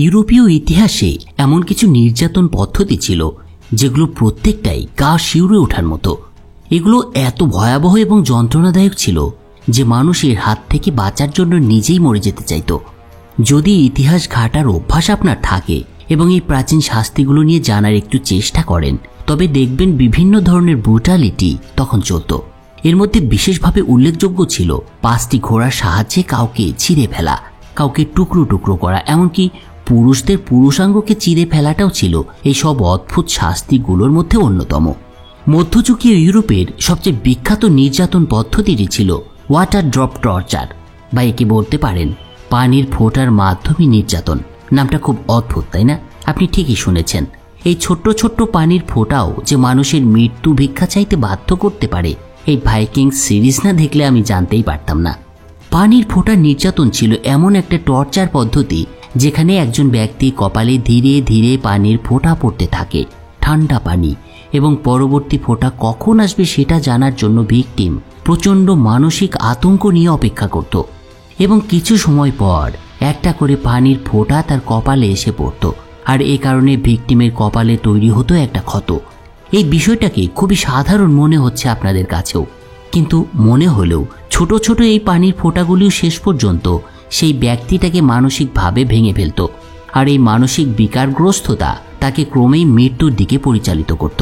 ইউরোপীয় ইতিহাসে এমন কিছু নির্যাতন পদ্ধতি ছিল যেগুলো প্রত্যেকটাই গা শিউরে ওঠার মতো। এগুলো এত ভয়াবহ এবং যন্ত্রণাদায়ক ছিল যে মানুষ এর হাত থেকে বাঁচার জন্য নিজেই মরে যেতে চাইত। যদি ইতিহাস ঘাটার অভ্যাস আপনার থাকে এবং এই প্রাচীন শাস্তিগুলো নিয়ে জানার একটু চেষ্টা করেন, তবে দেখবেন বিভিন্ন ধরনের ব্রুটালিটি তখন চলত। এর মধ্যে বিশেষভাবে উল্লেখযোগ্য ছিল 5টি ঘোড়ার সাহায্যে কাউকে ছিঁড়ে ফেলা, কাউকে টুকরো টুকরো করা, এমনকি পুরুষদের পুরুষাঙ্গকে চিরে ফেলাটাও ছিল এই সব অদ্ভুত শাস্তিগুলোর মধ্যে অন্যতম। মধ্যযুগীয় ইউরোপের সবচেয়ে বিখ্যাত নির্যাতন পদ্ধতিটি ছিল ওয়াটার ড্রপ টর্চার, বা একে বলতে পারেন পানির ফোঁটার মাধ্যমে নির্যাতন। নামটা খুব অদ্ভুত, তাই না? আপনি ঠিকই শুনেছেন। এই ছোট্ট ছোট্ট পানির ফোঁটাও যে মানুষের মৃত্যু ভিক্ষা চাইতে বাধ্য করতে পারে, এই ভাইকিংস সিরিজ না দেখলে আমি জানতেই পারতাম না। পানির ফোঁটার নির্যাতন ছিল এমন একটা টর্চার পদ্ধতি যেখানে একজন ব্যক্তি কপালে ধীরে ধীরে পানির ফোঁটা পড়তে থাকে, ঠান্ডা পানি, এবং পরবর্তী ফোঁটা কখন আসবে সেটা জানার জন্য ভিকটিম প্রচণ্ড মানসিক আতঙ্ক নিয়ে অপেক্ষা করত। এবং কিছু সময় পর একটা করে পানির ফোঁটা তার কপালে এসে পড়ত, আর এ কারণে ভিকটিমের কপালে তৈরি হতো একটা ক্ষত। এই বিষয়টাকে খুবই সাধারণ মনে হচ্ছে আপনাদের কাছেও, কিন্তু মনে হলেও ছোট ছোট এই পানির ফোঁটাগুলিও শেষ পর্যন্ত সেই ব্যক্তিটাকে মানসিকভাবে ভেঙে ফেলত, আর এই মানসিক বিকারগ্রস্ততা তাকে ক্রমেই মৃত্যুর দিকে পরিচালিত করত।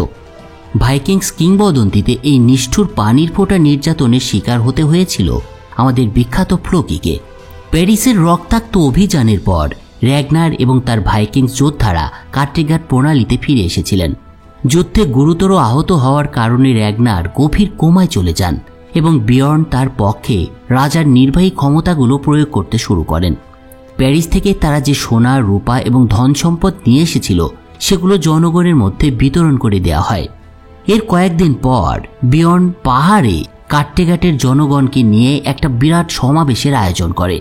ভাইকিংস কিংবদন্তিতে এই নিষ্ঠুর পানির ফোঁটা নির্যাতনের শিকার হতে হয়েছিল আমাদের বিখ্যাত ফ্লোকিকে। প্যারিসের রক্তাক্ত অভিযানের পর র্যাগনার এবং তার ভাইকিংস যোদ্ধারা কার্টেগাট প্রণালীতে ফিরে এসেছিলেন। যুদ্ধে গুরুতর আহত হওয়ার কারণে র্যাগনার গভীর কোমায় চলে যান এবং বিয়র্ন তার পক্ষে রাজার নির্বাহী ক্ষমতাগুলো প্রয়োগ করতে শুরু করেন। প্যারিস থেকে তারা যে সোনা, রূপা এবং ধন সম্পদ নিয়ে এসেছিল সেগুলো জনগণের মধ্যে বিতরণ করে দেওয়া হয়। এর কয়েকদিন পর বিয়র্ন পাহাড়ে কার্টেগাটের জনগণকে নিয়ে একটা বিরাট সমাবেশের আয়োজন করে।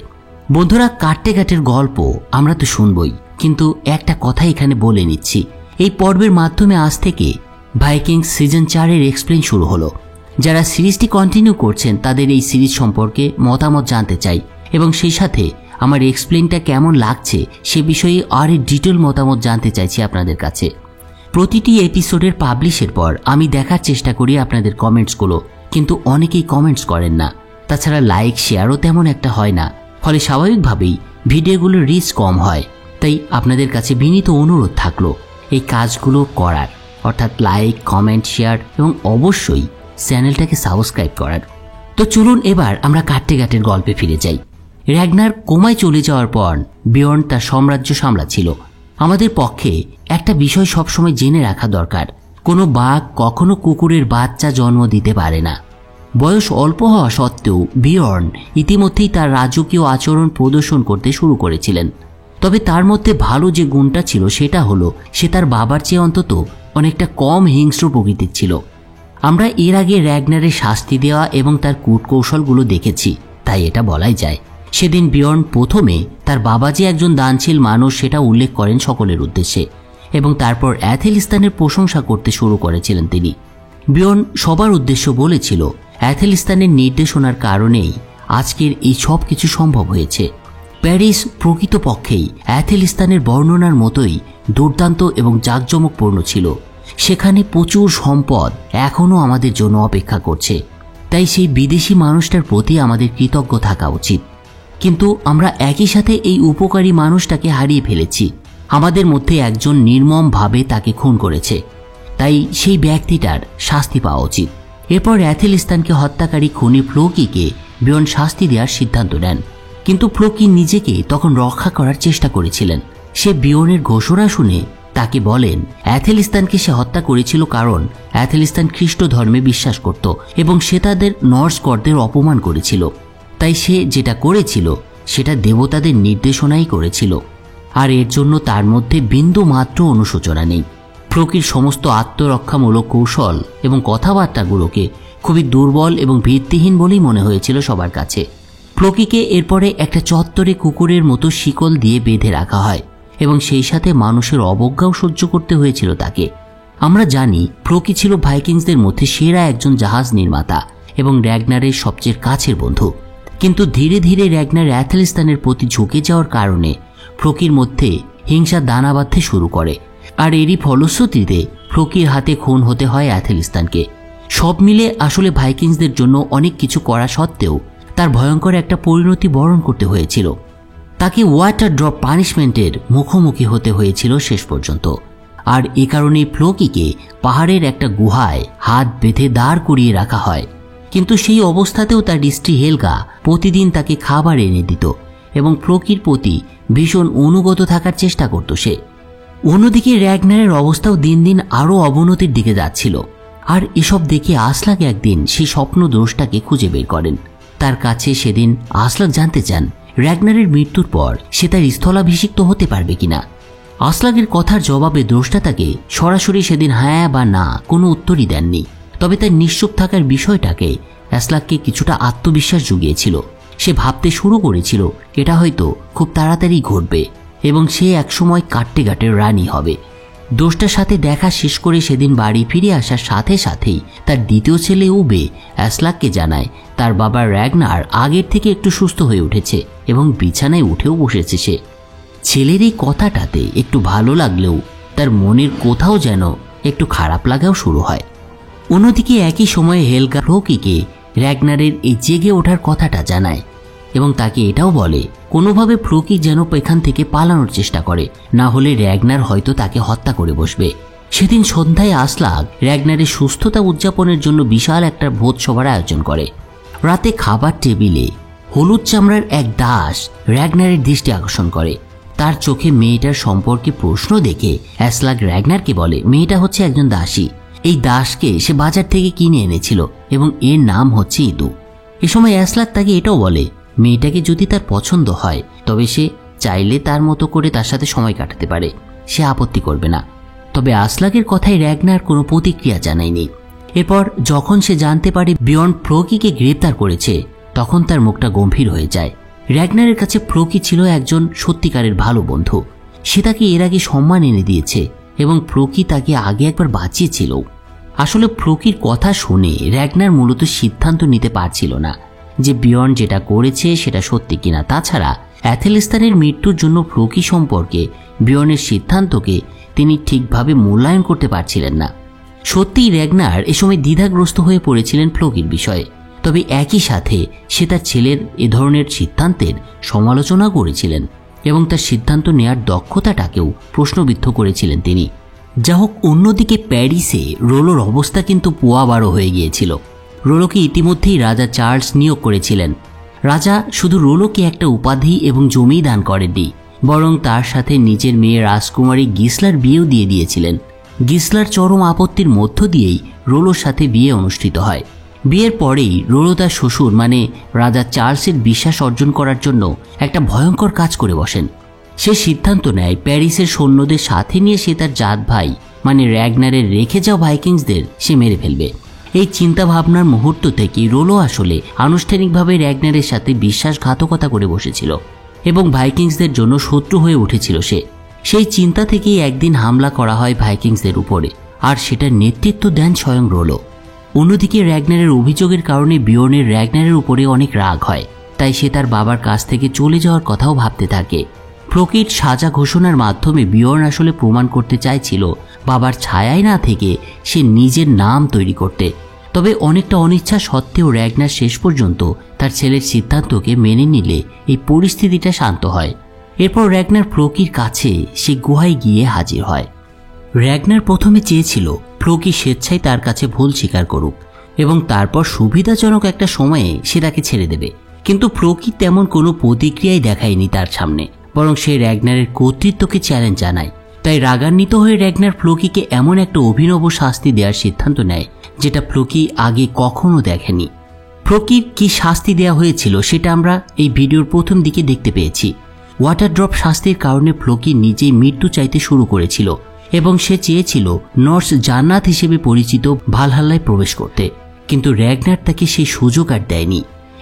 বন্ধুরা, কার্টেগাটের গল্প আমরা তো শুনবই, কিন্তু একটা কথা এখানে বলে নিচ্ছি। এই পর্বের মাধ্যমে আজ থেকে ভাইকিংস সিজন 4-এর এক্সপ্লেন শুরু হলো। যারা সিরিজটি কন্টিনিউ করছেন তাদের এই সিরিজ সম্পর্কে মতামত জানতে চাই, এবং সেই সাথে আমার এক্সপ্লেনটা কেমন লাগছে সে বিষয়ে আর ডিটেল মতামত জানতে চাইছি আপনাদের কাছে। প্রতিটি এপিসোডের পাবলিশের পর আমি দেখার চেষ্টা করি আপনাদের কমেন্টসগুলো, কিন্তু অনেকেই কমেন্টস করেন না। তাছাড়া লাইক শেয়ারও তেমন একটা হয় না, ফলে স্বাভাবিকভাবেই ভিডিওগুলোর রিচ কম হয়। তাই আপনাদের কাছে বিনীত অনুরোধ থাকলো এই কাজগুলো করার, অর্থাৎ লাইক, কমেন্ট, শেয়ার এবং অবশ্যই চ্যানেলটাকে সাবস্ক্রাইব করার। তো চলুন এবার আমরা কার্টেগাটের গল্পে ফিরে যাই। র্যাগনার কোমায় চলে যাওয়ার পর বিয়র্ন তার সাম্রাজ্য সামলাচ্ছিল। আমাদের পক্ষে একটা বিষয় সবসময় জেনে রাখা দরকার, কোনো বাঘ কখনো কুকুরের বাচ্চা জন্ম দিতে পারে না। বয়স অল্প হওয়া সত্ত্বেও বিয়র্ন ইতিমধ্যেই তার রাজকীয় আচরণ প্রদর্শন করতে শুরু করেছিলেন। তবে তার মধ্যে ভালো যে গুণটা ছিল সেটা হলো সে তার বাবার চেয়ে অন্তত অনেকটা কম হিংস্র প্রকৃতির ছিল। আমরা এর আগে র্যাগনারের শাস্তি দেওয়া এবং তার কূটকৌশলগুলো দেখেছি, তাই এটা বলাই যায়। সেদিন বিয়র্ন প্রথমে তার বাবা যে একজন দানশীল মানুষ সেটা উল্লেখ করেন সকলের উদ্দেশ্যে, এবং তারপর অ্যাথেলিস্তানের প্রশংসা করতে শুরু করেছিলেন তিনি। বিয়র্ন সবার উদ্দেশ্য বলেছিল অ্যাথেলিস্তানের নির্দেশনার কারণেই আজকের এই সব কিছু সম্ভব হয়েছে। প্যারিস প্রকৃতপক্ষেই অ্যাথেলিস্তানের বর্ণনার মতোই দুর্দান্ত এবং জাঁকজমকপূর্ণ ছিল। সেখানে প্রচুর সম্পদ এখনও আমাদের জন্য অপেক্ষা করছে, তাই সেই বিদেশি মানুষটার প্রতি আমাদের কৃতজ্ঞ থাকা উচিত। কিন্তু আমরা একই সাথে এই উপকারী মানুষটাকে হারিয়ে ফেলেছি। আমাদের মধ্যে একজন নির্মমভাবে তাকে খুন করেছে, তাই সেই ব্যক্তিটার শাস্তি পাওয়া উচিত। এরপর অ্যাথেলিস্তানকে হত্যাকারী খুনি ফ্লোকিকে বিয়র্ন শাস্তি দেওয়ার সিদ্ধান্ত নেন, কিন্তু ফ্লোকি নিজেকে তখন রক্ষা করার চেষ্টা করেছিলেন। সে বিয়র্নের ঘোষণা শুনে তাকে বলেন অ্যাথেলিস্তানকে সে হত্যা করেছিল কারণ অ্যাথেলিস্তান খ্রিস্ট ধর্মে বিশ্বাস করত এবং সে তাদের নর্স গডদের অপমান করেছিল। তাই সে যেটা করেছিল সেটা দেবতাদের নির্দেশনাই করেছিল, আর এর জন্য তার মধ্যে বিন্দু মাত্র অনুশোচনা নেই। ফ্লোকির সমস্ত আত্মরক্ষামূলক কৌশল এবং কথাবার্তাগুলোকে খুবই দুর্বল এবং ভিত্তিহীন বলেই মনে হয়েছিল সবার কাছে। ফ্লোকিকে এরপরে একটা চত্বরে কুকুরের মতো শিকল দিয়ে বেঁধে রাখা হয় এবং সেই সাথে মানুষের অবজ্ঞাও সহ্য করতে হয়েছিল তাকে। আমরা জানি ফ্লোকি ছিল ভাইকিংসদের মধ্যে সেরা একজন জাহাজ নির্মাতা এবং র্যাগনারের সবচেয়ে কাছের বন্ধু, কিন্তু ধীরে ধীরে র্যাগনার অ্যাথেলিস্তানের প্রতি ঝুঁকে যাওয়ার কারণে ফ্লোকির মধ্যে হিংসার দানা বাঁধতে শুরু করে। আর এরই ফলশ্রুতিতে ফ্লোকির হাতে খুন হতে হয় অ্যাথেলিস্তানকে। সব মিলে আসলে ভাইকিংসদের জন্য অনেক কিছু করা সত্ত্বেও তার ভয়ঙ্কর একটা পরিণতি বরণ করতে হয়েছিল। তাকে ওয়াটার ড্রপ পানিশমেন্টের মুখোমুখি হতে হয়েছিল শেষ পর্যন্ত। আর এ কারণেই ফ্লোকিকে পাহাড়ের একটা গুহায় হাত বেঁধে দাঁড় করিয়ে রাখা হয়। কিন্তু সেই অবস্থাতেও তার স্ত্রী হেলগা প্রতিদিন তাকে খাবার এনে দিত এবং ফ্লোকির প্রতি ভীষণ অনুগত থাকার চেষ্টা করত সে। অন্যদিকে র্যাগনারের অবস্থাও দিন দিন আরও অবনতির দিকে যাচ্ছিল। আর এসব দেখে আসলাক একদিন সেই স্বপ্নদ্রষ্টাকে খুঁজে বের করেন। তার কাছে সেদিন আসলাক জানতে চান র্যাগনারের মৃত্যুর পর সে তার স্থলাভিষিক্ত হতে পারবে কিনা। আসলাকের কথার জবাবে দ্রষ্টা তাকে সরাসরি সেদিন হ্যাঁ বা না কোনো উত্তরই দেননি। তবে তার নিশ্চুপ থাকার বিষয়টাকে আসলাককে কিছুটা আত্মবিশ্বাস জুগিয়েছিল। সে ভাবতে শুরু করেছিল এটা হয়তো খুব তাড়াতাড়ি ঘটবে এবং সে একসময় কাট্টেঘাটের রানী হবে। দ্রষ্টার সাথে দেখা শেষ করে সেদিন বাড়ি ফিরে আসার সাথে সাথেই তার দ্বিতীয় ছেলে উবে আসলাককে জানায় তার বাবা র্যাগনার আগের থেকে একটু সুস্থ হয়ে উঠেছে এবং বিছানায় উঠেও বসেছে সে। ছেলের এই কথাটাতে একটু ভালো লাগলেও তার মনের কোথাও যেন একটু খারাপ লাগাও শুরু হয়। অন্যদিকে একই সময়ে হেলগা ফ্লোকিকে র্যাগনারের এই জেগে ওঠার কথাটা জানায় এবং তাকে এটাও বলে কোনোভাবে ফ্লোকি যেন এখান থেকে পালানোর চেষ্টা করে, না হলে র্যাগনার হয়তো তাকে হত্যা করে বসবে। সেদিন সন্ধ্যায় আসলাক র্যাগনারের সুস্থতা উদযাপনের জন্য বিশাল একটা ভোজসভার আয়োজন করে। রাতে খাবার টেবিলে হলুদ চামড়ার এক দাস র্যাগনারের দৃষ্টি আকর্ষণ করে। তার চোখে মেয়েটার সম্পর্কে প্রশ্ন দেখে আসলাক র্যাগনারকে বলে মেয়েটা হচ্ছে একজন দাসী। এই দাসকে সে বাজার থেকে কিনে এনেছিল এবং এর নাম হচ্ছে ইদু। এ সময় আসলাক তাকে এটাও বলে মেয়েটাকে যদি তার পছন্দ হয় তবে সে চাইলে তার মতো করে তার সাথে সময় কাটাতে পারে, সে আপত্তি করবে না। তবে আসলাকের কথায় র্যাগনার কোনো প্রতিক্রিয়া জানায়নি। এরপর যখন সে জানতে পারে বিয়ন্ড ফ্লোকিকে গ্রেপ্তার করেছে তখন তার মুখটা গম্ভীর হয়ে যায়। র্যাগনারের কাছে ফ্লোকি ছিল একজন সত্যিকারের ভালো বন্ধু। সে তাকে এর আগে সম্মান এনে দিয়েছে এবং ফ্লোকি তাকে আগে একবার বাঁচিয়েছিল। আসলে ফ্লোকির কথা শুনে র্যাগনার মূলত সিদ্ধান্ত নিতে পারছিল না যে বিয়ন্ড যেটা করেছে সেটা সত্যি কিনা। তাছাড়া অ্যাথেলিস্তানের মৃত্যুর জন্য ফ্লোকি সম্পর্কে বিয়ন্ডের সিদ্ধান্তকে তিনি ঠিকভাবে মূল্যায়ন করতে পারছিলেন না। সত্যিই র্যাগনার এ সময় দ্বিধাগ্রস্ত হয়ে পড়েছিলেন ফ্লোকির বিষয়ে। তবে একই সাথে সে তার ছেলের এ ধরনের সিদ্ধান্তের সমালোচনা করেছিলেন এবং তার সিদ্ধান্ত নেয়ার দক্ষতাটাকেও প্রশ্নবিদ্ধ করেছিলেন তিনি। যা হোক, অন্যদিকে প্যারিসে রোলোর অবস্থা কিন্তু পোয়াবারো হয়ে গিয়েছিল। রোলোকে ইতিমধ্যেই রাজা চার্লস নিয়োগ করেছিলেন। রাজা শুধু রোলোকে একটা উপাধি এবং জমি দান করেননি, বরং তার সাথে নিজের মেয়ে রাজকুমারী গিসলার বিয়েও দিয়ে দিয়েছিলেন। গিসলার চরম আপত্তির মধ্য দিয়েই রোলোর সাথে বিয়ে অনুষ্ঠিত হয়। বিয়ের পরেই রোলো তার শ্বশুর মানে রাজা চার্লসের বিশ্বাস অর্জন করার জন্য একটা ভয়ঙ্কর কাজ করে বসেন। সে সিদ্ধান্ত নেয় প্যারিসের সৈন্যদের সাথে নিয়ে সে তার জাত ভাই মানে র্যাগনারের রেখে যাওয়া ভাইকিংসদের সে মেরে ফেলবে। এই চিন্তা ভাবনার মুহূর্ত থেকে রোলো আসলে আনুষ্ঠানিকভাবে র্যাগনারের সাথে বিশ্বাসঘাতকতা করে বসেছিল এবং ভাইকিংসদের জন্য শত্রু হয়ে উঠেছিল সে। সেই চিন্তা থেকেই একদিন হামলা করা হয় ভাইকিংসদের উপরে, আর সেটার নেতৃত্ব দেন স্বয়ং রোলো। অন্যদিকে র্যাগনারের অভিযোগের কারণে বিয়র্নের র্যাগনারের উপরে অনেক রাগ হয়, তাই সে তার বাবার কাছ থেকে চলে যাওয়ার কথাও ভাবতে থাকে। ফ্লোকির সাজা ঘোষণার মাধ্যমে বিয়র্ন আসলে প্রমাণ করতে চাইছিল বাবার ছায়ায় না থেকে সে নিজের নাম তৈরি করতে। তবে অনেকটা অনিচ্ছা সত্ত্বেও র্যাগনার শেষ পর্যন্ত তার ছেলের সিদ্ধান্তকে মেনে নিলে এই পরিস্থিতিটা শান্ত হয়। এরপর র্যাগনার ফ্লোকির কাছে সে গুহায় গিয়ে হাজির হয়। র্যাগনার প্রথমে চেয়েছিল ফ্লোকি স্বেচ্ছায় তার কাছে ভুল স্বীকার করুক এবং তারপর সুবিধাজনক একটা সময়ে সে তাকে ছেড়ে দেবে, কিন্তু ফ্লোকি তেমন কোনো প্রতিক্রিয়াই দেখায়নি তার সামনে, বরং সে র্যাগনারের কর্তৃত্বকে চ্যালেঞ্জ জানায়। তাই রাগান্বিত হয়ে র্যাগনার ফ্লোকিকে এমন একটা অভিনব শাস্তি দেওয়ার সিদ্ধান্ত নেয় যেটা ফ্লোকি আগে কখনো দেখেনি। ফ্লোকির কি শাস্তি দেওয়া হয়েছিল সেটা আমরা এই ভিডিওর প্রথম দিকে দেখতে পেয়েছি। ওয়াটার ড্রপ শাস্তির কারণে ফ্লোকি নিজেই মৃত্যু চাইতে শুরু করেছিল এবং সে চেয়েছিল নর্স জান্নাত হিসেবে পরিচিত ভালহাল্লায় প্রবেশ করতে, কিন্তু র্যাগনার তাকে সেই সুযোগ আর দেয়নি।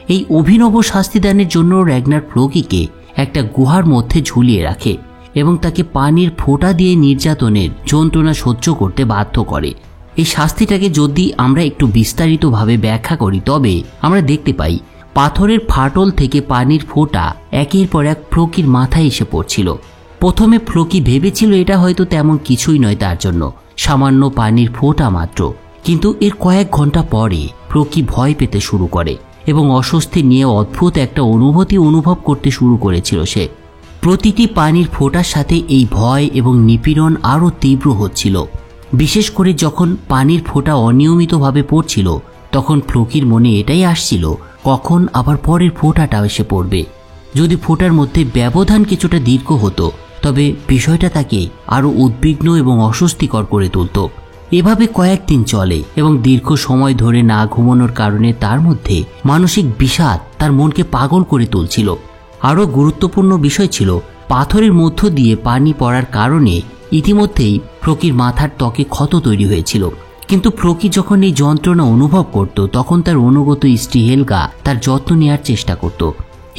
এই অভিনব শাস্তিদানের জন্য র্যাগনার ফ্লোকিকে একটা গুহার মধ্যে ঝুলিয়ে রাখে এবং তাকে পানির ফোঁটা দিয়ে নির্যাতনের যন্ত্রণা সহ্য করতে বাধ্য করে। এই শাস্তিটাকে যদি আমরা একটু বিস্তারিতভাবে ব্যাখ্যা করি তবে আমরা দেখতে পাই পাথরের ফাটল থেকে পানির ফোঁটা একের পর এক ফ্লোকির মাথায় এসে পড়ছিল। প্রথমে ফ্লোকি ভেবেছিল এটা হয়তো তেমন কিছুই নয় তার জন্য, সামান্য পানির ফোঁটা মাত্র। কিন্তু এর কয়েক ঘন্টা পরে ফ্লোকি ভয় পেতে শুরু করে এবং অস্বস্তি নিয়ে অদ্ভুত একটা অনুভূতি অনুভব করতে শুরু করেছিল সে। প্রতিটি পানির ফোঁটার সাথে এই ভয় এবং নিপীড়ন আরও তীব্র হচ্ছিল। বিশেষ করে যখন পানির ফোঁটা অনিয়মিতভাবে পড়ছিল, তখন ফ্লোকির মনে এটাই আসছিল কখন আবার পরের ফোঁটাটা এসে পড়বে। যদি ফোঁটার মধ্যে ব্যবধান কিছুটা দীর্ঘ হতো তবে বিষয়টা তাকে আরও উদ্বিগ্ন এবং অস্বস্তিকর করে তুলত। এভাবে কয়েকদিন চলে এবং দীর্ঘ সময় ধরে না ঘুমানোর কারণে তার মধ্যে মানসিক বিষাদ তার মনকে পাগল করে তুলছিল। আরও গুরুত্বপূর্ণ বিষয় ছিল, পাথরের মধ্য দিয়ে পানি পড়ার কারণে ইতিমধ্যেই ফ্লোকির মাথার ত্বকে ক্ষত তৈরি হয়েছিল। কিন্তু ফ্লোকি যখন এই যন্ত্রণা অনুভব করত তখন তার অনুগত স্ত্রী হেলগা তার যত্ন নেওয়ার চেষ্টা করত।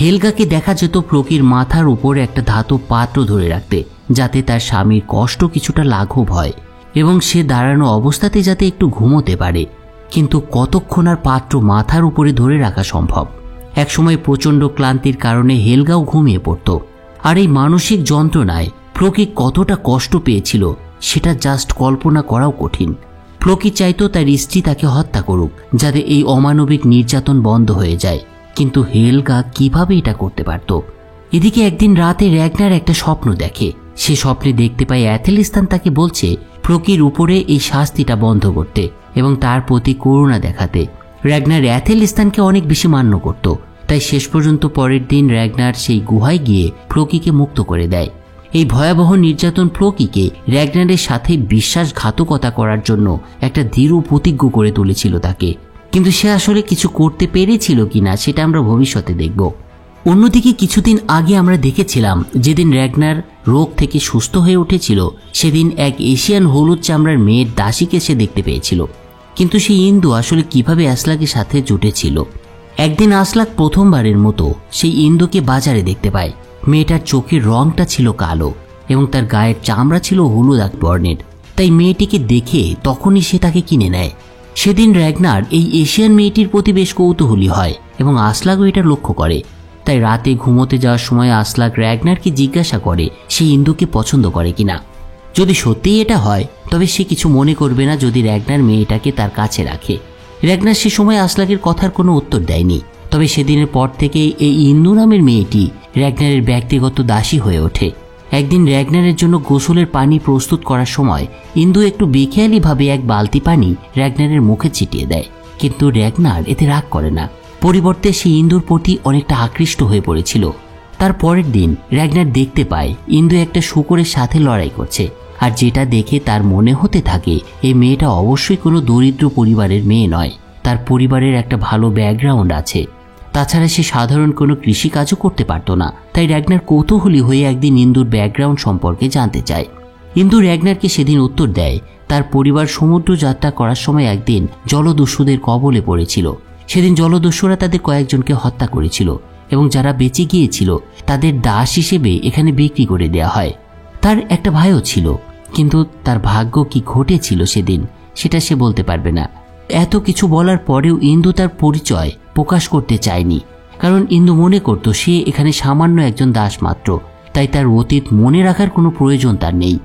হেলগাকে দেখা যেত ফ্লোকির মাথার উপরে একটা ধাতব পাত্র ধরে রাখতে, যাতে তার স্বামীর কষ্ট কিছুটা লাঘব হয় এবং সে দাঁড়ানো অবস্থাতে যাতে একটু ঘুমোতে পারে। কিন্তু কতক্ষণ আর পাত্র মাথার উপরে ধরে রাখা সম্ভব? একসময় প্রচণ্ড ক্লান্তির কারণে হেলগাও ঘুমিয়ে পড়ত। আর এই মানসিক যন্ত্রণায় ফ্লোকি কতটা কষ্ট পেয়েছিল সেটা জাস্ট কল্পনা করাও কঠিন। ফ্লোকি চাইতো তার স্ত্রী তাকে হত্যা করুক, যাতে এই অমানবিক নির্যাতন বন্ধ হয়ে যায়। কিন্তু হেলগা কিভাবে এটা করতে পারত? এদিকে একদিন রাতে র্যাগনার একটা স্বপ্ন দেখে। সে স্বপ্নে দেখতে পায় অ্যাথেলিস্তান তাকে বলছে ফ্লোকির উপরে এই শাস্তিটা বন্ধ করতে এবং তার প্রতি করুণা দেখাতে। র্যাগনার অ্যাথেলিস্তানকে অনেক বেশি মান্য করত, তাই শেষ পর্যন্ত পরের দিন র্যাগনার সেই গুহায় গিয়ে ফ্লোকিকে মুক্ত করে দেয়। এই ভয়াবহ নির্যাতন ফ্লোকিকে র্যাগনারের সাথে বিশ্বাসঘাতকতা করার জন্য একটা দৃঢ় প্রতিজ্ঞ করে তুলেছিল তাকে। কিন্তু সে আসলে কিছু করতে পেরেছিল কিনা সেটা আমরা ভবিষ্যতে দেখব। অন্যদিকে কিছুদিন আগে আমরা দেখেছিলাম যেদিন র্যাগনার রোগ থেকে সুস্থ হয়ে উঠেছিল, সেদিন এক এশিয়ান হলুদ চামড়ার মেয়ের দাসীকে সে দেখতে পেয়েছিল। কিন্তু সেই ইন্দু আসলে কিভাবে আসলাকের সাথে জুটেছিল? একদিন আসলাক প্রথমবারের মতো সেই ইন্দুকে বাজারে দেখতে পায়। মেয়েটার চোখের রংটা ছিল কালো এবং তার গায়ের চামড়া ছিল হলুদ বর্ণের, তাই মেয়েটিকে দেখে তখনই সে তাকে কিনে নেয়। সেদিন র্যাগনার এই এশিয়ান মেয়েটির প্রতি বেশ কৌতূহলী হয় এবং আসলাকও এটা লক্ষ্য করে। তাই রাতে ঘুমোতে যাওয়ার সময় আসলাক র্যাগনারকে জিজ্ঞাসা করে সে ইন্দুকে পছন্দ করে কিনা। যদি সত্যিই এটা হয় তবে সে কিছু মনে করবে না যদি র্যাগনার মেয়েটাকে তার কাছে রাখে। র্যাগনার সে সময় আসলাকের কথার কোনো উত্তর দেয়নি। তবে সেদিনের পর থেকে এই ইন্দু নামের মেয়েটি র্যাগনারের ব্যক্তিগত দাসী হয়ে ওঠে। একদিন র্যাগনারের জন্য গোসলের পানি প্রস্তুত করার সময় ইন্দু একটু বেখেয়ালিভাবে এক বালতি পানি র্যাগনারের মুখে ছিটিয়ে দেয়, কিন্তু র্যাগনার এতে রাগ করে না। পরিবর্তে সে ইন্দুর প্রতি অনেকটা আকৃষ্ট হয়ে পড়েছিল। তার পরের দিন র্যাগনার দেখতে পায় ইন্দু একটা শূকরের সাথে লড়াই করছে, আর যেটা দেখে তার মনে হতে থাকে এই মেয়েটা অবশ্যই কোনো দরিদ্র পরিবারের মেয়ে নয়, তার পরিবারের একটা ভালো ব্যাকগ্রাউন্ড আছে। তাছাড়া সে সাধারণ কোনো কৃষিকাজও করতে পারত না। তাই র্যাগনার কৌতূহলী হয়ে একদিন ইন্দুর ব্যাকগ্রাউন্ড সম্পর্কে জানতে চায়। ইন্দু র্যাগনারকে সেদিন উত্তর দেয় তার পরিবার সমুদ্র যাত্রা করার সময় একদিন জলদস্যুদের কবলে পড়েছিল। সেদিন জলদস্যুরা তাদের কয়েকজনকে হত্যা করেছিল এবং যারা বেঁচে গিয়েছিল তাদের দাস হিসেবে এখানে বিক্রি করে দেয়া হয়। তার একটা ভাইও ছিল, কিন্তু তার ভাগ্য কি ঘটেছিল সেদিন সেটা সে বলতে পারবে না। এত কিছু বলার পরেও ইন্দু তার পরিচয় প্রকাশ করতে চায়নি, কারণ ইন্দু মনে করত সে এখানে সামান্য একজন দাস মাত্র, তাই তার অতীত মনে রাখার কোনো প্রয়োজন তার নেই।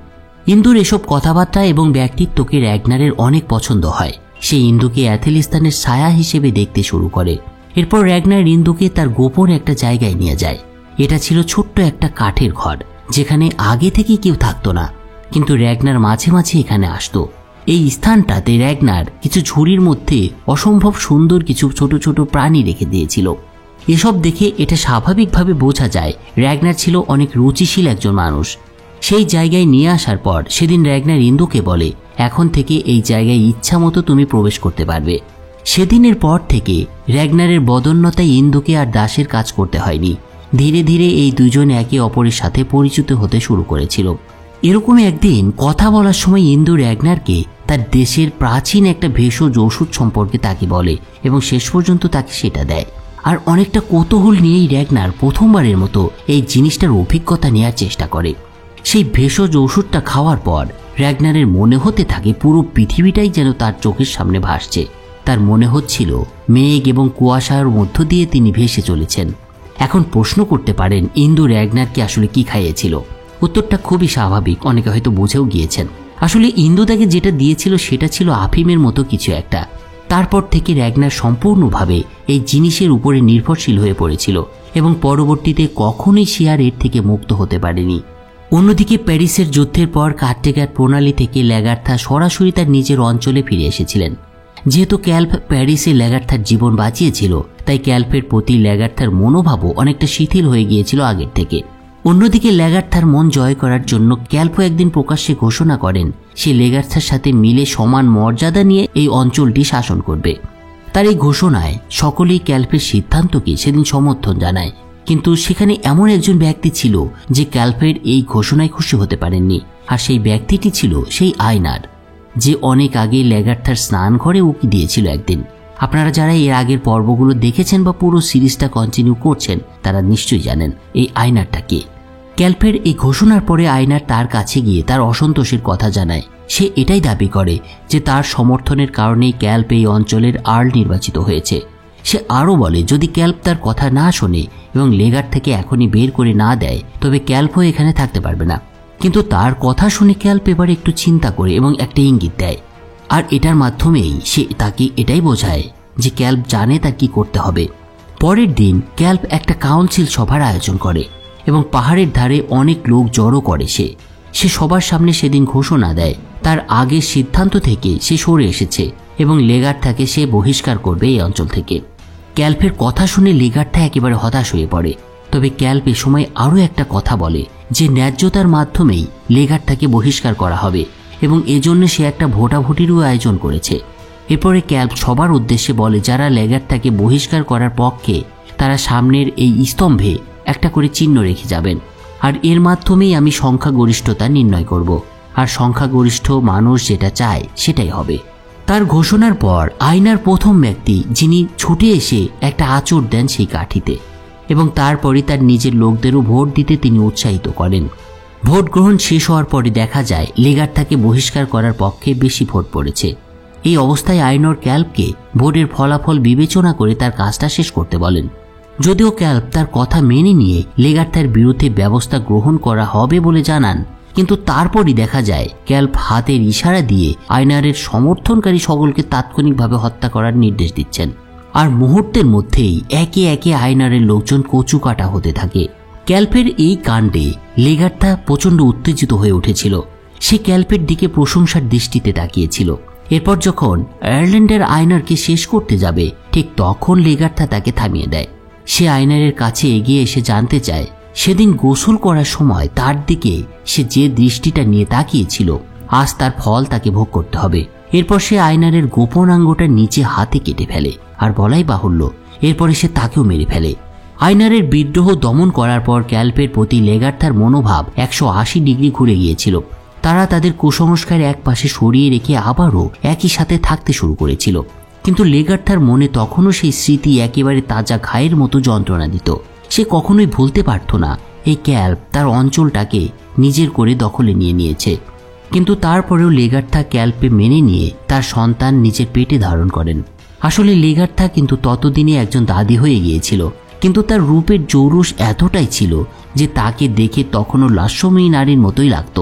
ইন্দুর এসব কথাবার্তা এবং ব্যক্তিত্বকে র্যাগনারের অনেক পছন্দ হয়। সে ইন্দুকে অ্যাথেলিস্তানের ছায়া হিসেবে দেখতে শুরু করে। এরপর র্যাগনার ইন্দুকে তার গোপন একটা জায়গায় নিয়ে যায়। এটা ছিল ছোট্ট একটা কাঠের ঘর, যেখানে আগে থেকে কেউ থাকতো না, কিন্তু র্যাগনার মাঝে মাঝে এখানে আসতো। এই স্থানটাতে র্যাগনার কিছু ঝুড়ির মধ্যে অসম্ভব সুন্দর কিছু ছোট ছোট প্রাণী রেখে দিয়েছিল। এসব দেখে এটা স্বাভাবিকভাবে বোঝা যায় র্যাগনার ছিল অনেক রুচিশীল একজন মানুষ। সেই জায়গায় নিয়ে আসার পর সেদিন র্যাগনার ইন্দুকে বলে, এখন থেকে এই জায়গায় ইচ্ছা মতো তুমি প্রবেশ করতে পারবে। সেদিনের পর থেকে র্যাগনারের বদন্যতায় ইন্দুকে আর দাসের কাজ করতে হয়নি। ধীরে ধীরে এই দুজন একে অপরের সাথে পরিচিত হতে শুরু করেছিল। এরকম একদিন কথা বলার সময় ইন্দু র্যাগনারকে তার দেশের প্রাচীন একটা ভেষজ ওষুধ সম্পর্কে তাকে বলে এবং শেষ পর্যন্ত তাকে সেটা দেয়। আর অনেকটা কৌতূহল নিয়েই র্যাগনার প্রথমবারের মতো এই জিনিসটার অভিজ্ঞতা নেওয়ার চেষ্টা করে। সেই ভেষজ ওষুধটা খাওয়ার পর র্যাগনারের মনে হতে থাকে পুরো পৃথিবীটাই যেন তার চোখের সামনে ভাসছে। তার মনে হচ্ছিল মেঘ এবং কুয়াশার মধ্য দিয়ে তিনি ভেসে চলেছেন। এখন প্রশ্ন করতে পারেন ইন্দু র্যাগনারকে আসলে কি খাইয়েছিল? উত্তরটা খুবই স্বাভাবিক, অনেকে হয়তো বুঝেও গিয়েছেন। আসলে ইন্দু তাকে যেটা দিয়েছিল সেটা ছিল আফিমের মতো কিছু একটা। তারপর থেকে র্যাগনার সম্পূর্ণভাবে এই জিনিসের উপরে নির্ভরশীল হয়ে পড়েছিল এবং পরবর্তীতে কখনোই সে আর এর থেকে মুক্ত হতে পারেনি। অন্যদিকে প্যারিসের যুদ্ধের পর কার্টেগার প্রণালী থেকে ল্যাগার্থা সরাসরি তার নিজের অঞ্চলে ফিরে এসেছিলেন। যেহেতু ক্যাল্প প্যারিসে ল্যাগার্থার জীবন বাঁচিয়েছিল, তাই ক্যাল্পের প্রতি ল্যাগার্থার মনোভাবও অনেকটা শিথিল হয়ে গিয়েছিল আগের থেকে। অন্যদিকে ল্যাগার্থার মন জয় করার জন্য ক্যাল্পও একদিন প্রকাশ্যে ঘোষণা করেন সে ল্যাগার্থার সাথে মিলে সমান মর্যাদা নিয়ে এই অঞ্চলটি শাসন করবে। তার এই ঘোষণায় সকলেই ক্যাল্পের সিদ্ধান্তকে সেদিন সমর্থন জানায়, কিন্তু সেখানে এমন একজন ব্যক্তি ছিল যে ক্যাল্পের এই ঘোষণায় খুশি হতে পারেননি, আর সেই ব্যক্তিটি ছিল সেই আয়নার, যে অনেক আগে ল্যাগার্থার স্নান ঘরে উকি দিয়েছিল একদিন। আপনারা যারা এর আগের পর্বগুলো দেখেছেন বা পুরো সিরিজটা কন্টিনিউ করছেন তারা নিশ্চয়ই জানেন এই আয়নারটা কে। ক্যাল্পের এই ঘোষণার পরে আয়নার তার কাছে গিয়ে তার অসন্তোষের কথা জানায়। সে এটাই দাবি করে যে তার সমর্থনের কারণেই ক্যাল্প এই অঞ্চলের আর্ল নির্বাচিত হয়েছে। সে আরও বলে যদি ক্যাল্প তার কথা না শোনে এবং লেগার থেকে এখনই বের করে না দেয় তবে ক্যাল্পও এখানে থাকতে পারবে না। কিন্তু তার কথা শুনে ক্যাল্প এবার একটু চিন্তা করে এবং একটা ইঙ্গিত দেয়, আর এটার মাধ্যমেই সে তাকে এটাই বোঝায় যে ক্যাল্প জানে তার কি করতে হবে। পরের দিন ক্যাল্প একটা কাউন্সিল সভার আয়োজন করে এবং পাহাড়ের ধারে অনেক লোক জড়ো করে। সে সবার সামনে সেদিন ঘোষণা দেয় তার আগের সিদ্ধান্ত থেকে সে সরে এসেছে এবং লেগার্থাকে সে বহিষ্কার করবে এই অঞ্চল থেকে। ক্যাল্পের কথা শুনে লেগার্থা একেবারে হতাশ হয়ে পড়ে। তবে ক্যাল্প এ সময় আরও একটা কথা বলে যে ন্যায্যতার মাধ্যমেই লেগার্থাকে বহিষ্কার করা হবে এবং এজন্য সে একটা ভোটাভুটিরও আয়োজন করেছে। এরপরে ক্যাল্প সবার উদ্দেশ্যে বলে যারা লেগার্থাকে বহিষ্কার করার পক্ষে তারা সামনের এই স্তম্ভে একটা করে চিহ্ন রেখে যাবেন, আর এর মাধ্যমেই আমি সংখ্যাগরিষ্ঠতা নির্ণয় করব, আর সংখ্যাগরিষ্ঠ মানুষ যেটা চায় সেটাই হবে। তার ঘোষণার পর আয়নার প্রথম ব্যক্তি যিনি ছুটে এসে একটা আঁচড় দেন সেই কাঠিতে এবং তারপরে তার নিজের লোকদেরও ভোট দিতে তিনি উৎসাহিত করেন। ভোট গ্রহণ শেষ হওয়ার পরে দেখা যায় লেগার্থাকে বহিষ্কার করার পক্ষে বেশি ভোট পড়েছে। এই অবস্থায় আয়নর ক্যাল্পকে ভোটের ফলাফল বিবেচনা করে তার কাজটা শেষ করতে বলেন। যদিও ক্যাল্প তার কথা মেনে নিয়ে লেগার্থার বিরুদ্ধে ব্যবস্থা গ্রহণ করা হবে বলে জানান, কিন্তু তারপরই দেখা যায় ক্যাল্প হাতের ইশারা দিয়ে আয়নারের সমর্থনকারী সকলকে তাৎক্ষণিকভাবে হত্যা করার নির্দেশ দিচ্ছেন। আর মুহূর্তের মধ্যেই একে একে আয়নারের লোকজন কচু কাটা হতে থাকে। ক্যাল্পের এই কাণ্ডে লেগার্থা প্রচণ্ড উত্তেজিত হয়ে উঠেছিল। সে ক্যাল্পের দিকে প্রশংসার দৃষ্টিতে তাকিয়েছিল। এরপর যখন আয়ারল্যান্ডের আয়নারকে শেষ করতে যাবে ঠিক তখন লেগার্থা তাকে থামিয়ে দেয়। সে আয়নারের কাছে এগিয়ে এসে জানতে চায় সেদিন গোসল করার সময় তার দিকে সে যে দৃষ্টিটা নিয়ে তাকিয়েছিল আজ তার ফল তাকে ভোগ করতে হবে। এরপর সে আয়নারের গোপন অঙ্গটা নিচে হাতে কেটে ফেলে, আর বলাই বাহুল্য এরপরে সে তাকেও মেরে ফেলে। আয়নারের বিদ্রোহ দমন করার পর ক্যাল্পের প্রতি লেগার্থার মনোভাব 180 ডিগ্রি ঘুরে গিয়েছিল। তারা তাদের কুসংস্কার এক পাশে সরিয়ে রেখে আবারও একই সাথে থাকতে শুরু করেছিল। কিন্তু লেগার্থার মনে তখনও সেই স্মৃতি একেবারে তাজা ঘায়ের মতো যন্ত্রণা দিত। সে কখনোই ভুলতে পারত না এই ক্যাল্প তার অঞ্চলটাকে নিজের করে দখলে নিয়ে নিয়েছে। কিন্তু তারপরেও লেগার্থা ক্যাল্পে মেনে নিয়ে তার সন্তান নিজের পেটে ধারণ করেন। আসলে লেগার্থা কিন্তু ততদিনে একজন দাদি হয়ে গিয়েছিল, কিন্তু তার রূপের জৌরুস এতটাই ছিল যে তাকে দেখে তখনও লাস্যময়ী নারীর মতোই লাগত।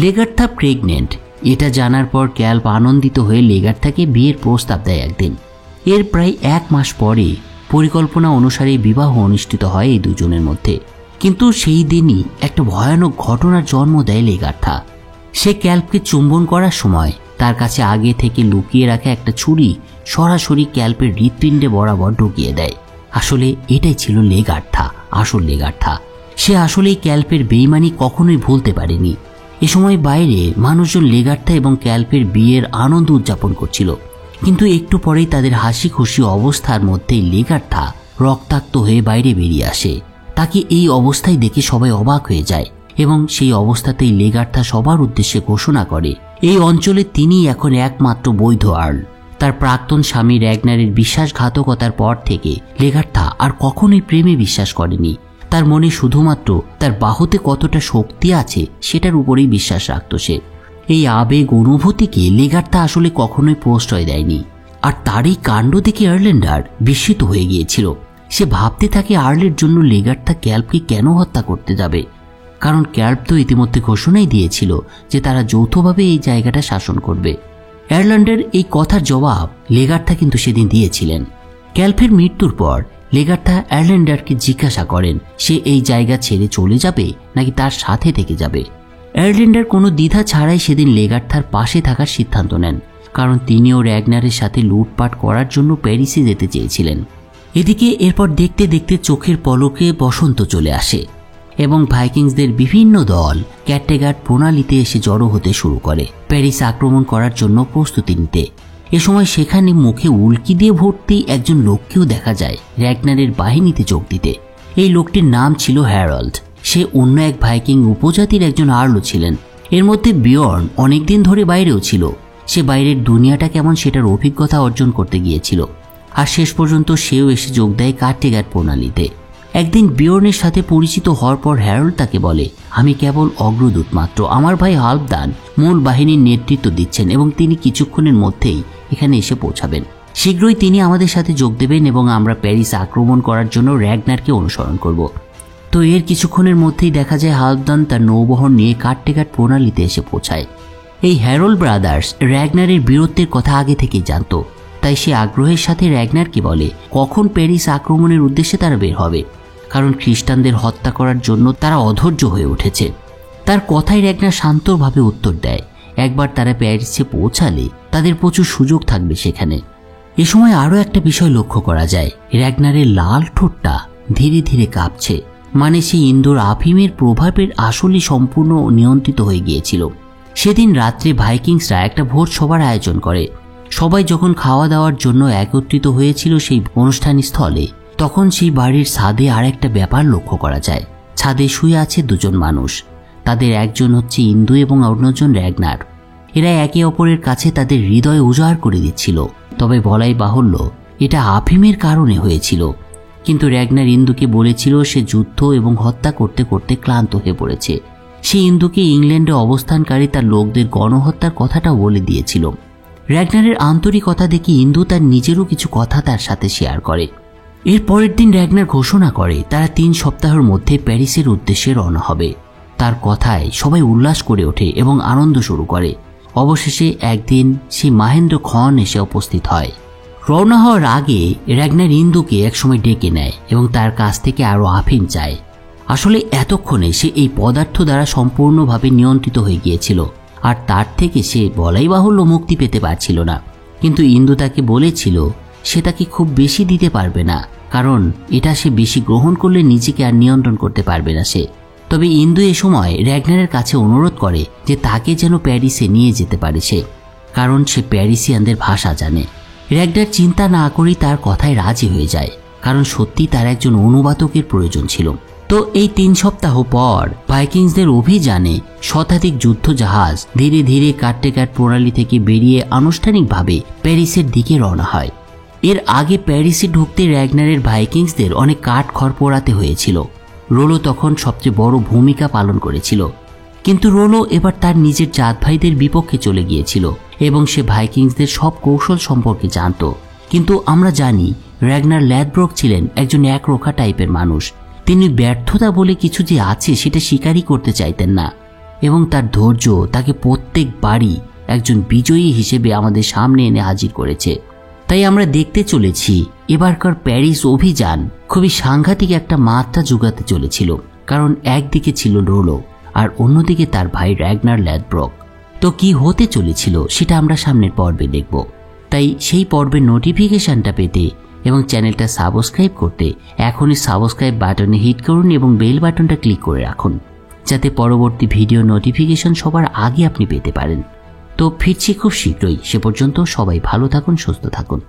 লেগার্থা প্রেগনেন্ট এটা জানার পর ক্যাল্প আনন্দিত হয়ে লেগার্থাকে বিয়ের প্রস্তাব দেয় একদিন। এর প্রায় 1 মাস পরে পরিকল্পনা অনুসারে বিবাহ অনুষ্ঠিত হয় এই দুজনের মধ্যে। কিন্তু সেই দিনই একটা ভয়ানক ঘটনার জন্ম দেয় লেগার্থা। সে ক্যাল্পকে চুম্বন করার সময় তার কাছে আগে থেকে লুকিয়ে রাখা একটা ছুরি সরাসরি ক্যাল্পের হৃৎপিণ্ডে বরাবর ঢুকিয়ে দেয়। আসলে এটাই ছিল লেগার্থা, আসল লেগার্থা। সে আসলেই ক্যাল্পের বেইমানি কখনোই ভুলতে পারেনি। এ সময় বাইরে মানুষজন লেগার্থা এবং ক্যাল্পের বিয়ের আনন্দ উদযাপন করছিল, কিন্তু একটু পরেই তাদের হাসি খুশি অবস্থার মধ্যেই লেগার্থা রক্তাক্ত হয়ে বাইরে বেরিয়ে আসে। তাকে এই অবস্থায় দেখে সবাই অবাক হয়ে যায় এবং সেই অবস্থাতেই লেগার্থা সবার উদ্দেশ্যে ঘোষণা করে এই অঞ্চলে তিনিই এখন একমাত্র বৈধ আর্ল। তার প্রাক্তন স্বামী র্যাগনারের বিশ্বাসঘাতকতার পর থেকে লেগার্থা আর কখনোই প্রেমে বিশ্বাস করেনি। তার মনে শুধুমাত্র তার বাহুতে কতটা শক্তি আছে সেটার উপরেই বিশ্বাস রাখত সে। এই আবেগ অনুভূতিকে লেগার্থা আসলে কখনোই প্রশ্রয় দেয়নি। আর তার এই কাণ্ড দেখে আয়ারল্যান্ডার বিস্মিত হয়ে গিয়েছিল। সে ভাবতে থাকে আর্লের জন্য লেগার্থা ক্যাল্পকে কেন হত্যা করতে যাবে। কারণ ক্যাল্প তো ইতিমধ্যে ঘোষণাই দিয়েছিল যে তারা যৌথভাবে এই জায়গাটা শাসন করবে। আয়ারল্যান্ডের এই কথার জবাব লেগার্থা কিন্তু সেদিন দিয়েছিলেন। ক্যাল্পের মৃত্যুর পর লেগার্থা আয়ারল্যান্ডারকে জিজ্ঞাসা করেন সে এই জায়গা ছেড়ে চলে যাবে নাকি তার সাথে থেকে যাবে। আয়ারল্যান্ডার কোনো দ্বিধা ছাড়াই সেদিন লেগার্থার পাশে থাকার সিদ্ধান্ত নেন, কারণ তিনিও র্যাগনারের সাথে লুটপাট করার জন্য প্যারিসে যেতে চেয়েছিলেন। এদিকে এরপর দেখতে দেখতে চোখের পলকে বসন্ত চলে আসে এবং ভাইকিংসদের বিভিন্ন দল ক্যাটটেগার্ড প্রণালীতে এসে জড়ো হতে শুরু করে প্যারিস আক্রমণ করার জন্য প্রস্তুতি নিতে। এ সময় সেখানে মুখে উল্কি দিয়ে ভর্তি একজন লোককেও দেখা যায় র্যাগনারের বাহিনীতে যোগ দিতে। এই লোকটির নাম ছিল হ্যারল্ড। সে অন্য এক ভাইকিং উপজাতির একজন আর্লো ছিলেন। এর মধ্যে বিয়র্ন অনেকদিন ধরে বাইরেও ছিল। সে বাইরের দুনিয়াটা কেমন সেটার অভিজ্ঞতা অর্জন করতে গিয়েছিল, আর শেষ পর্যন্ত সেও এসে যোগ দেয় ক্যাটটেগার্ড প্রণালীতে। একদিন বিয়র্নের সাথে পরিচিত হওয়ার পর হ্যারল্ড তাকে বলে, আমি কেবল অগ্রদূত মাত্র, আমার ভাই হাল্ফদান মূল বাহিনীর নেতৃত্ব দিচ্ছেন এবং তিনি কিছুক্ষণের মধ্যেই এখানে এসে পৌঁছাবেন। শীঘ্রই তিনি আমাদের সাথে যোগ দেবেন এবং আমরা প্যারিস আক্রমণ করার জন্য র্যাগনারকে অনুসরণ করব। তো এর কিছুক্ষণের মধ্যেই দেখা যায় হাল্ফদান তার নৌবহর নিয়ে ক্যাটটেগার্ড প্রণালীতে এসে পৌঁছায়। এই হ্যারল্ড ব্রাদার্স র্যাগনারের বীরত্বের কথা আগে থেকেই জানত, তাই সে আগ্রহের সাথে র্যাগনারকে বলে কখন প্যারিস আক্রমণের উদ্দেশ্যে তারা বের হবে, কারণ খ্রিস্টানদের হত্যা করার জন্য তারা অধৈর্য হয়ে উঠেছে। তার কথায় র্যাগনার শান্তভাবে উত্তর দেয়, একবার তারা প্যারিসে পৌঁছালে তাদের প্রচুর সুযোগ থাকবে সেখানে। এ সময় আরও একটা বিষয় লক্ষ্য করা যায়, র্যাগনারের লাল ঠোঁটটা ধীরে ধীরে কাঁপছে, মানে সে ইন্দোর আফিমের প্রভাবের আসলে সম্পূর্ণ নিয়ন্ত্রিত হয়ে গিয়েছিল। সেদিন রাত্রে ভাইকিংসরা একটা ভোজ সভার আয়োজন করে। সবাই যখন খাওয়া দাওয়ার জন্য একত্রিত হয়েছিল সেই অনুষ্ঠান স্থলে, তখন সেই বাড়ির ছাদে আর একটা ব্যাপার লক্ষ্য করা যায়। ছাদে শুয়ে আছে দুজন মানুষ। তাদের একজন হচ্ছে ইন্দু এবং অন্যজন র্যাগনার। এরা একে অপরের কাছে তাদের হৃদয় উজাড় করে দিচ্ছিল। তবে বলাই বাহুল্য এটা আফিমের কারণে হয়েছিল। কিন্তু র্যাগনার ইন্দুকে বলেছিল সে যুদ্ধ এবং হত্যা করতে করতে ক্লান্ত হয়ে পড়েছে। সে ইন্দুকে ইংল্যান্ডে অবস্থানকারী তার লোকদের গণহত্যার কথাটাও বলে দিয়েছিল। র্যাগনারের আন্তরিকতা দেখে ইন্দু তার নিজেরও কিছু কথা তার সাথে শেয়ার করে। এর পরের দিন র্যাগনার ঘোষণা করে তারা 3 সপ্তাহের মধ্যে প্যারিসের উদ্দেশ্যে রওনা হবে। তার কথায় সবাই উল্লাস করে ওঠে এবং আনন্দ শুরু করে। অবশেষে একদিন সেই মহেন্দ্র খন এসে উপস্থিত হয়। রওনা হওয়ার আগে র্যাগনার ইন্দুকে একসময় ডেকে নেয় এবং তার কাছ থেকে আরও আফিম চায়। আসলে এতক্ষণে সে এই পদার্থ দ্বারা সম্পূর্ণভাবে নিয়ন্ত্রিত হয়ে গিয়েছিল, আর তার থেকে সে বলাই বাহুল্য মুক্তি পেতে পারছিল না। কিন্তু ইন্দু তাকে বলেছিল সে তাকে খুব বেশি দিতে পারবে না, কারণ এটা সে বেশি গ্রহণ করলে নিজেকে আর নিয়ন্ত্রণ করতে পারবে না সে। তবে ইন্দু এ সময় র্যাগনারের কাছে অনুরোধ করে যে তাকে যেন প্যারিসে নিয়ে যেতে পারে সে, কারণ সে প্যারিসিয়ানদের ভাষা জানে। র্যাগনার চিন্তা না করেই তার কথায় রাজি হয়ে যায়, কারণ সত্যি তার একজন অনুবাদকের প্রয়োজন ছিল। তো এই 3 সপ্তাহ পর ভাইকিংসদের অভিযানে শতাধিক যুদ্ধ জাহাজ ধীরে ধীরে ক্যাটটেগার্ড প্রণালী থেকে বেরিয়ে আনুষ্ঠানিকভাবে প্যারিসের দিকে রওনা হয়। এর আগে প্যারিসে ঢুকতে র্যাগনারের ভাইকিংসদের অনেক কাঠ খড় পোড়াতে হয়েছিল। রোলো তখন সবচেয়ে বড় ভূমিকা পালন করেছিল, কিন্তু রোলো এবার তার নিজের জাত ভাইদের বিপক্ষে চলে গিয়েছিল এবং সে ভাইকিংসদের সব কৌশল সম্পর্কে জানত। কিন্তু আমরা জানি র্যাগনার ল্যাডব্রোক ছিলেন একজন একরোখা টাইপের মানুষ। তিনি ব্যর্থতা বলে কিছু যে আছে সেটা স্বীকারই করতে চাইতেন না, এবং তার ধৈর্য তাকে প্রত্যেকবারই একজন বিজয়ী হিসেবে আমাদের সামনে এনে হাজির করেছে। তাই আমরা দেখতে চলেছি এবারকার প্যারিস অভিযান খুবই সাংঘাতিক একটা মাত্রা যোগাতে চলেছিল, কারণ একদিকে ছিল রোলো আর অন্যদিকে তার ভাই র্যাগনার ল্যাডব্রোক। তো কি হতে চলেছিল সেটা আমরা সামনের পর্বে দেখব। তাই সেই পর্বের নোটিফিকেশনটা পেতে এবং চ্যানেলটা সাবস্ক্রাইব করতে এখনই সাবস্ক্রাইব বাটনে হিট করুন এবং বেল বাটনটা ক্লিক করে রাখুন, যাতে পরবর্তী ভিডিও নোটিফিকেশন সবার আগে আপনি পেতে পারেন। তো ফিরছি খুব শীঘ্রই। সে পর্যন্ত সবাই ভালো থাকুন, সুস্থ থাকুন।